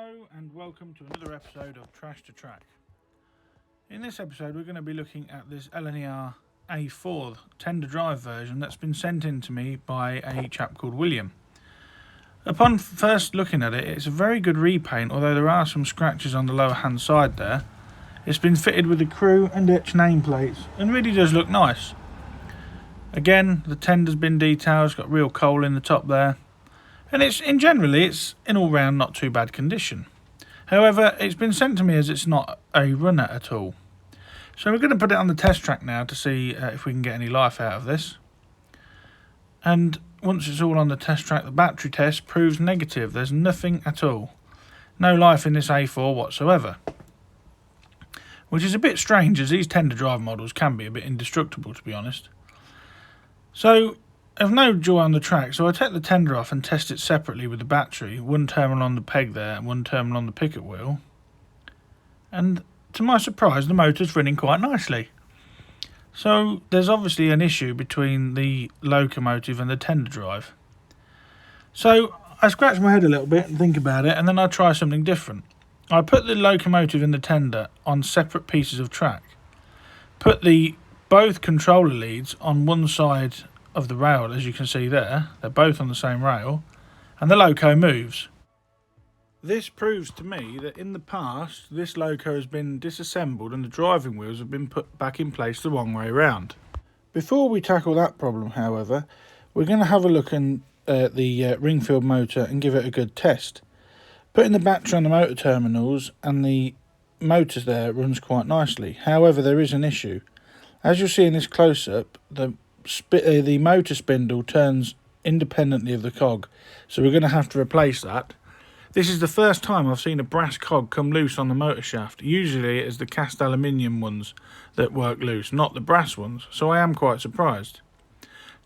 Hello and welcome to another episode of Trash to Track. In this episode we're going to be looking at this LNER A4 tender drive version that's been sent in to me by a chap called William. Upon first looking at it, it's a very good repaint, although there are some scratches on the lower hand side there. It's been fitted with the crew and etched nameplates and really does look nice. Again, the tender's been detailed, it's got real coal in the top there. And it's in all round not too bad condition. However, it's been sent to me as it's not a runner at all. So we're going to put it on the test track now to see if we can get any life out of this. And once it's all on the test track, the battery test proves negative. There's nothing at all. No life in this A4 whatsoever. Which is a bit strange, as these tender drive models can be a bit indestructible, to be honest. So I've no joy on the track, so I take the tender off and test it separately with the battery, one terminal on the peg there and one terminal on the picket wheel. And to my surprise, the motor's running quite nicely. So there's obviously an issue between the locomotive and the tender drive. So I scratch my head a little bit and think about it, and then I try something different. I put the locomotive and the tender on separate pieces of track. Put both controller leads on one side of the rail, as you can see there. They're both on the same rail, and the loco moves. This proves to me that in the past this loco has been disassembled and the driving wheels have been put back in place the wrong way round. Before we tackle that problem, however, we're going to have a look at the ring-filled motor and give it a good test. Putting the battery on the motor terminals and the motor there runs quite nicely. However, there is an issue. As you'll see in this close-up, the motor spindle turns independently of the cog, so we're going to have to replace that. This is the first time I've seen a brass cog come loose on the motor shaft. Usually it is the cast aluminium ones that work loose, not the brass ones, so I am quite surprised.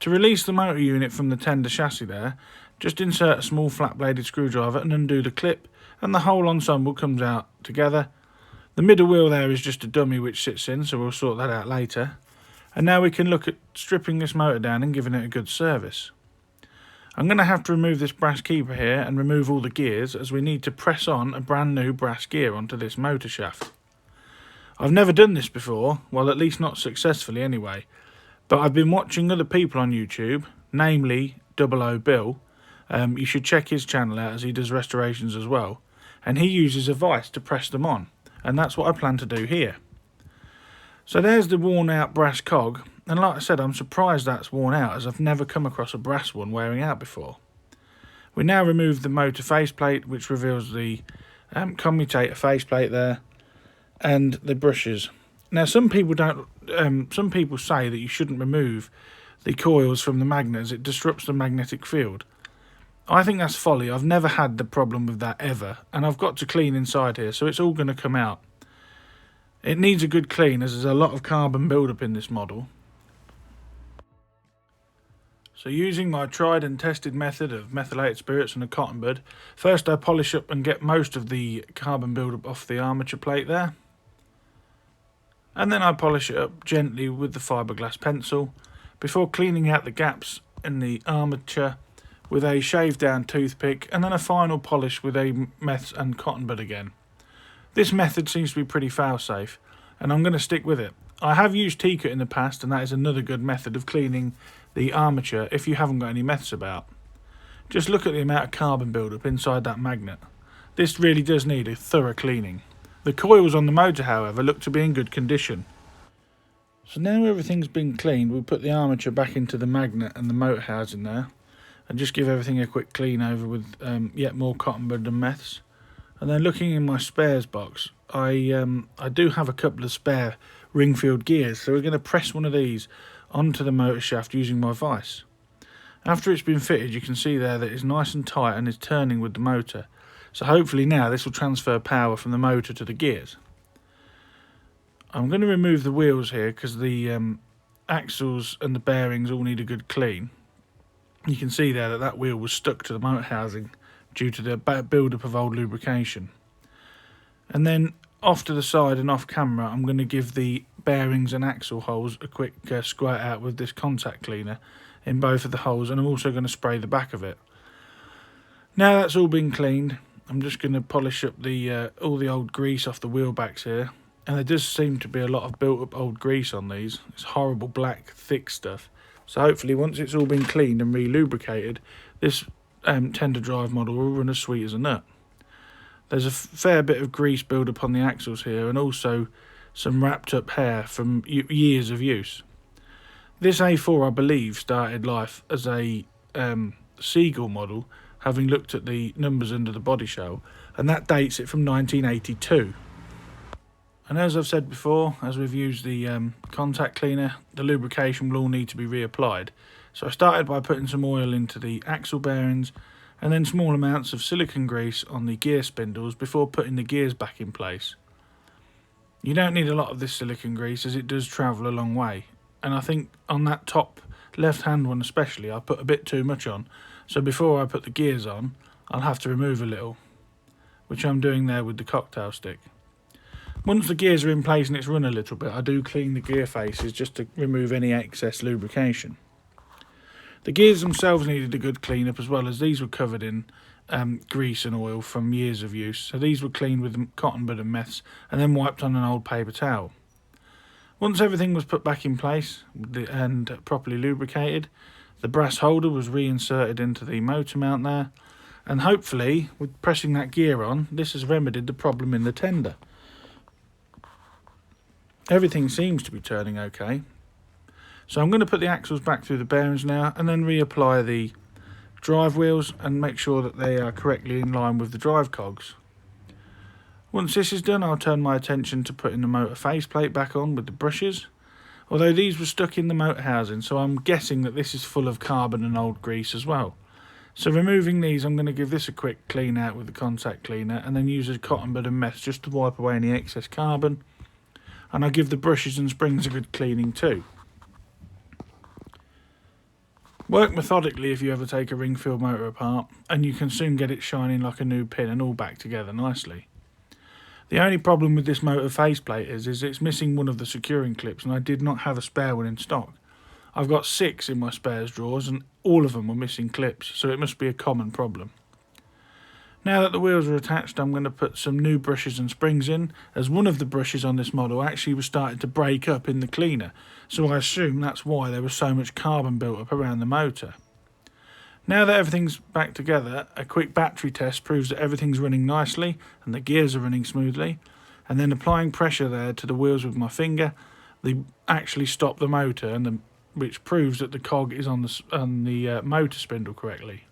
To release the motor unit from the tender chassis there, just insert a small flat bladed screwdriver and undo the clip, and the whole ensemble comes out together. The middle wheel there is just a dummy which sits in, so we'll sort that out later. And now we can look at stripping this motor down and giving it a good service. I'm going to have to remove this brass keeper here and remove all the gears, as we need to press on a brand new brass gear onto this motor shaft. I've never done this before, well, at least not successfully anyway, but I've been watching other people on YouTube, namely 00 Bill. You should check his channel out, as he does restorations as well, and he uses a vice to press them on, and that's what I plan to do here. So there's the worn out brass cog, and like I said, I'm surprised that's worn out, as I've never come across a brass one wearing out before. We now remove the motor faceplate, which reveals the commutator faceplate there, and the brushes. Now some people say that you shouldn't remove the coils from the magnet, as it disrupts the magnetic field. I think that's folly. I've never had the problem with that ever, and I've got to clean inside here, so it's all going to come out. It needs a good clean, as there's a lot of carbon build-up in this model. So using my tried and tested method of methylated spirits and a cotton bud, first I polish up and get most of the carbon build-up off the armature plate there. And then I polish it up gently with the fiberglass pencil, before cleaning out the gaps in the armature with a shaved down toothpick, and then a final polish with a meth and cotton bud again. This method seems to be pretty fail-safe, and I'm going to stick with it. I have used T-cut in the past, and that is another good method of cleaning the armature if you haven't got any meths about. Just look at the amount of carbon build-up inside that magnet. This really does need a thorough cleaning. The coils on the motor, however, look to be in good condition. So now everything's been cleaned, we put the armature back into the magnet and the motor housing there, and just give everything a quick clean over with yet more cotton bud and meths. And then looking in my spares box, I do have a couple of spare ring-filled gears, so we're going to press one of these onto the motor shaft using my vice. After it's been fitted, you can see there that it's nice and tight and is turning with the motor. So hopefully now this will transfer power from the motor to the gears. I'm going to remove the wheels here, because the axles and the bearings all need a good clean. You can see there that wheel was stuck to the motor housing due to the build-up of old lubrication. And then off to the side and off camera, I'm going to give the bearings and axle holes a quick squirt out with this contact cleaner in both of the holes, and I'm also going to spray the back of it. Now that's all been cleaned, I'm just going to polish up the all the old grease off the wheel backs here. And there does seem to be a lot of built up old grease on these. It's horrible black thick stuff. So hopefully once it's all been cleaned and re-lubricated, this tender drive model will run as sweet as a nut. There's a fair bit of grease build up on the axles here, and also some wrapped up hair from years of use. This A4, I believe, started life as a Seagull model, having looked at the numbers under the body shell, and that dates it from 1982. And as I've said before, as we've used the contact cleaner, the lubrication will all need to be reapplied. So I started by putting some oil into the axle bearings, and then small amounts of silicone grease on the gear spindles before putting the gears back in place. You don't need a lot of this silicone grease, as it does travel a long way, and I think on that top left hand one especially I put a bit too much on, so before I put the gears on I'll have to remove a little, which I'm doing there with the cocktail stick. Once the gears are in place and it's run a little bit, I do clean the gear faces just to remove any excess lubrication. The gears themselves needed a good clean up, as well, as these were covered in grease and oil from years of use, so these were cleaned with cotton bud and meths and then wiped on an old paper towel. Once everything was put back in place and properly lubricated, the brass holder was reinserted into the motor mount there, and hopefully with pressing that gear on, this has remedied the problem in the tender. Everything seems to be turning okay. So I'm going to put the axles back through the bearings now, and then reapply the drive wheels and make sure that they are correctly in line with the drive cogs. Once this is done, I'll turn my attention to putting the motor faceplate back on with the brushes, although these were stuck in the motor housing, so I'm guessing that this is full of carbon and old grease as well. So removing these, I'm going to give this a quick clean out with the contact cleaner, and then use a cotton bud and mess just to wipe away any excess carbon, and I'll give the brushes and springs a good cleaning too. Work methodically if you ever take a ring-filled motor apart, and you can soon get it shining like a new pin and all back together nicely. The only problem with this motor faceplate is it's missing one of the securing clips, and I did not have a spare one in stock. I've got 6 in my spares drawers, and all of them were missing clips, so it must be a common problem. Now that the wheels are attached, I'm going to put some new brushes and springs in, as one of the brushes on this model actually was starting to break up in the cleaner, so I assume that's why there was so much carbon built up around the motor. Now that everything's back together, a quick battery test proves that everything's running nicely and the gears are running smoothly, and then applying pressure there to the wheels with my finger, they actually stop the motor, and which proves that the cog is on the motor spindle correctly.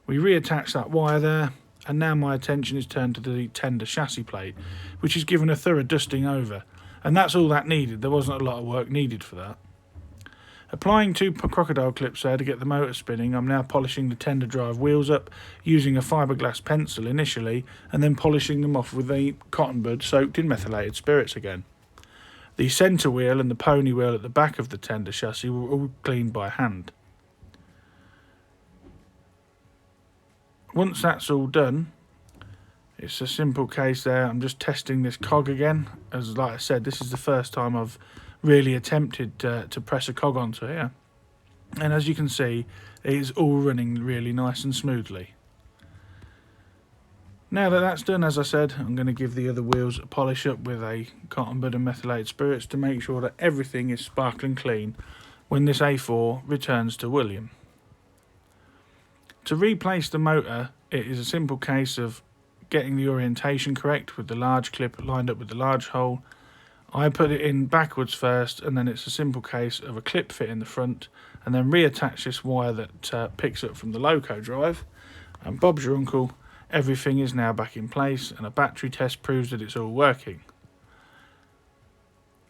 We reattach that wire there, and now my attention is turned to the tender chassis plate, which is given a thorough dusting over, and that's all that needed. There wasn't a lot of work needed for that. Applying 2 crocodile clips there to get the motor spinning, I'm now polishing the tender drive wheels up using a fiberglass pencil initially, and then polishing them off with a cotton bud soaked in methylated spirits again. The centre wheel and the pony wheel at the back of the tender chassis were all cleaned by hand. Once that's all done, it's a simple case there. I'm just testing this cog again, as like I said, this is the first time I've really attempted to press a cog onto here, and as you can see, it is all running really nice and smoothly. Now that that's done, as I said, I'm going to give the other wheels a polish up with a cotton bud and methylated spirits to make sure that everything is sparkling clean when this A4 returns to William. To replace the motor, it is a simple case of getting the orientation correct with the large clip lined up with the large hole. I put it in backwards first, and then it's a simple case of a clip fit in the front, and then reattach this wire that picks up from the loco drive, and Bob's your uncle, everything is now back in place, and a battery test proves that it's all working.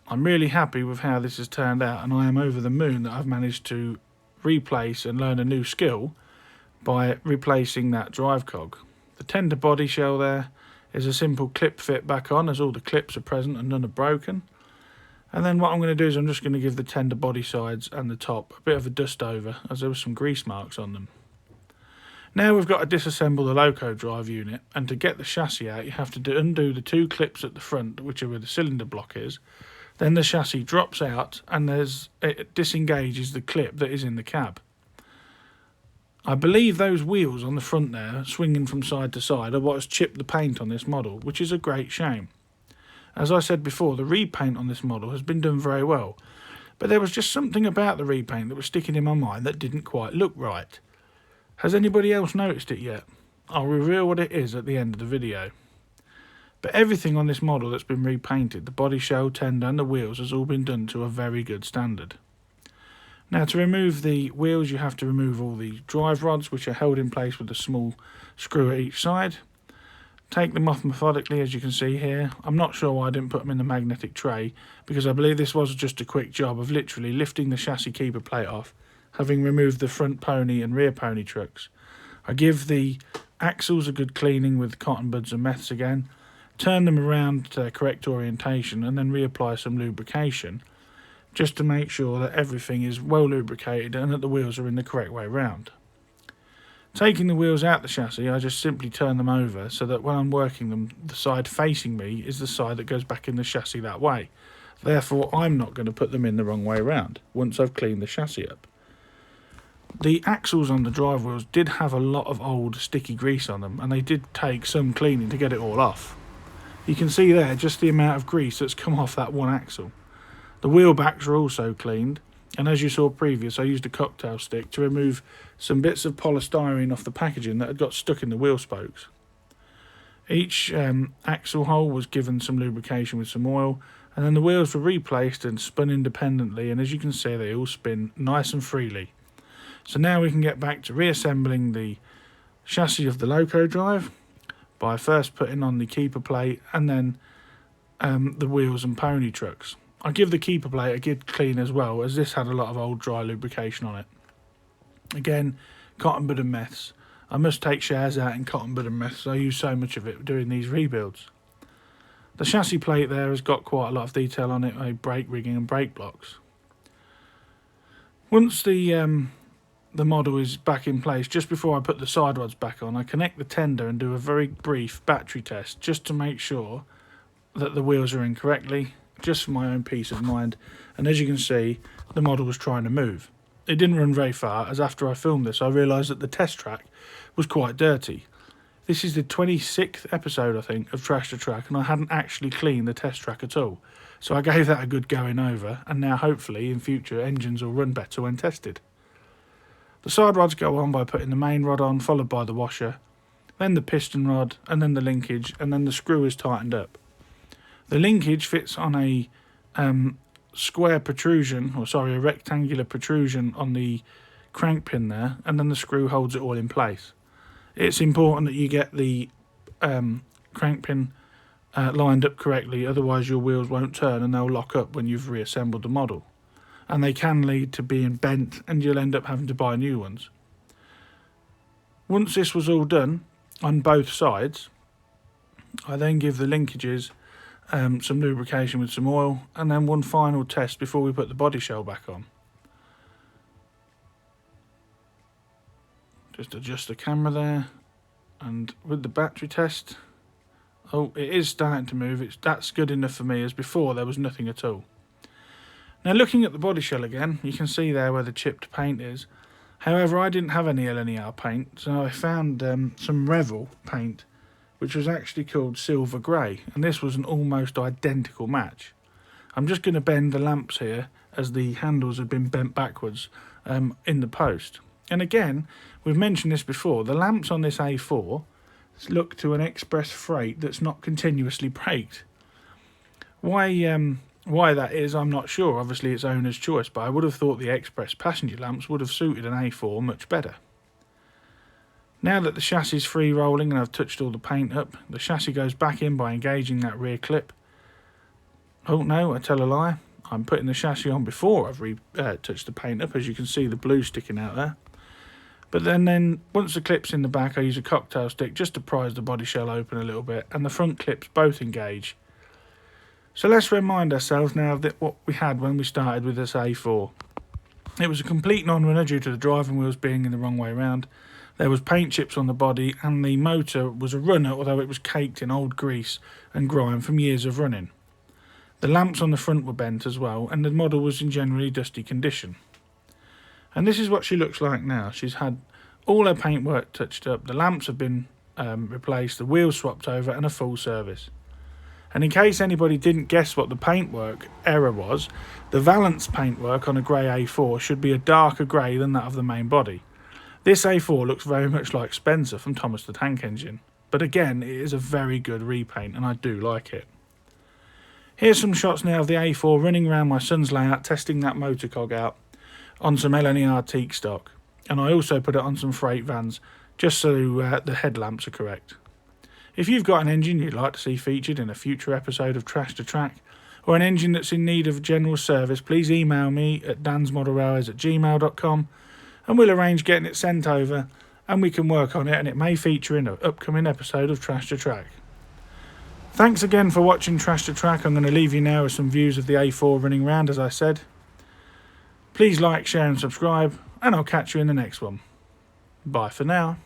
I'm really happy with how this has turned out, and I am over the moon that I've managed to replace and learn a new skill by replacing that drive cog. The tender body shell there is a simple clip fit back on, as all the clips are present and none are broken. And then what I'm going to do is I'm just going to give the tender body sides and the top a bit of a dust over, as there were some grease marks on them. Now we've got to disassemble the loco drive unit, and to get the chassis out you have to undo the 2 clips at the front, which are where the cylinder block is. Then the chassis drops out, and it disengages the clip that is in the cab. I believe those wheels on the front there, swinging from side to side, are what has chipped the paint on this model, which is a great shame. As I said before, the repaint on this model has been done very well, but there was just something about the repaint that was sticking in my mind that didn't quite look right. Has anybody else noticed it yet? I'll reveal what it is at the end of the video. But everything on this model that's been repainted, the body shell, tender and the wheels, has all been done to a very good standard. Now, to remove the wheels, you have to remove all the drive rods, which are held in place with a small screw at each side. Take them off methodically, as you can see here. I'm not sure why I didn't put them in the magnetic tray, because I believe this was just a quick job of literally lifting the chassis keeper plate off, having removed the front pony and rear pony trucks. I give the axles a good cleaning with cotton buds and meths again, turn them around to their correct orientation, and then reapply some lubrication, just to make sure that everything is well lubricated and that the wheels are in the correct way round. Taking the wheels out the chassis, I just simply turn them over so that when I'm working them, the side facing me is the side that goes back in the chassis that way. Therefore, I'm not going to put them in the wrong way round once I've cleaned the chassis up. The axles on the drive wheels did have a lot of old sticky grease on them, and they did take some cleaning to get it all off. You can see there just the amount of grease that's come off that one axle. The wheel backs are also cleaned, and as you saw previous, I used a cocktail stick to remove some bits of polystyrene off the packaging that had got stuck in the wheel spokes. Each axle hole was given some lubrication with some oil, and then the wheels were replaced and spun independently, and as you can see, they all spin nice and freely. So now we can get back to reassembling the chassis of the loco drive by first putting on the keeper plate and then the wheels and pony trucks. I give the keeper plate a good clean as well, as this had a lot of old dry lubrication on it. Again, cotton bud and meths. I must take shares out in cotton bud and meths, I use so much of it doing these rebuilds. The chassis plate there has got quite a lot of detail on it, like brake rigging and brake blocks. Once the model is back in place, just before I put the side rods back on, I connect the tender and do a very brief battery test just to make sure that the wheels are in correctly, just for my own peace of mind. And as you can see, the model was trying to move. It didn't run very far, as after I filmed this I realised that the test track was quite dirty. This is the 26th episode, I think, of Trash to Track, and I hadn't actually cleaned the test track at all. So I gave that a good going over, and now hopefully in future engines will run better when tested. The side rods go on by putting the main rod on, followed by the washer, then the piston rod, and then the linkage, and then the screw is tightened up. The linkage fits on a square protrusion, a rectangular protrusion on the crank pin there, and then the screw holds it all in place. It's important that you get the crank pin lined up correctly, otherwise your wheels won't turn and they'll lock up when you've reassembled the model. And they can lead to being bent and you'll end up having to buy new ones. Once this was all done on both sides, I then give the linkages some lubrication with some oil, and then one final test before we put the body shell back on. Just adjust the camera there, and with the battery test, oh, it is starting to move. That's good enough for me, as before there was nothing at all. Now looking at the body shell again, you can see there where the chipped paint is. However, I didn't have any LNER paint, so I found some Revel paint, which was actually called Silver Grey, and this was an almost identical match. I'm just going to bend the lamps here, as the handles have been bent backwards in the post. And again, we've mentioned this before, the lamps on this A4 look to an express freight that's not continuously braked. Why that is, I'm not sure. Obviously it's owner's choice, but I would have thought the express passenger lamps would have suited an A4 much better. Now that the chassis is free rolling and I've touched all the paint up, the chassis goes back in by engaging that rear clip. Oh no, I tell a lie. I'm putting the chassis on before I've touched the paint up, as you can see the blue sticking out there. But then once the clip's in the back, I use a cocktail stick just to prise the body shell open a little bit, and the front clips both engage. So let's remind ourselves now that what we had when we started with this A4. It was a complete non-runner due to the driving wheels being in the wrong way round. There was paint chips on the body, and the motor was a runner, although it was caked in old grease and grime from years of running. The lamps on the front were bent as well, and the model was in generally dusty condition. And this is what she looks like now. She's had All her paintwork touched up, the lamps have been replaced, the wheels swapped over, and a full service. And in case anybody didn't guess what the paintwork error was, the valance paintwork on a grey A4 should be a darker grey than that of the main body. This A4 looks very much like Spencer from Thomas the Tank Engine, but again it is a very good repaint and I do like it. Here's some shots now of the A4 running around my son's layout, testing that motor cog out on some LNER teak stock, and I also put it on some freight vans just so the headlamps are correct. If you've got an engine you'd like to see featured in a future episode of Trash to Track, or an engine that's in need of general service, please email me at dansmodelrailways@gmail.com and we'll arrange getting it sent over and we can work on it, and it may feature in an upcoming episode of Trash to Track. Thanks again for watching Trash to Track. I'm going to leave you now with some views of the A4 running round, as I said. Please like, share and subscribe, and I'll catch you in the next one. Bye for now.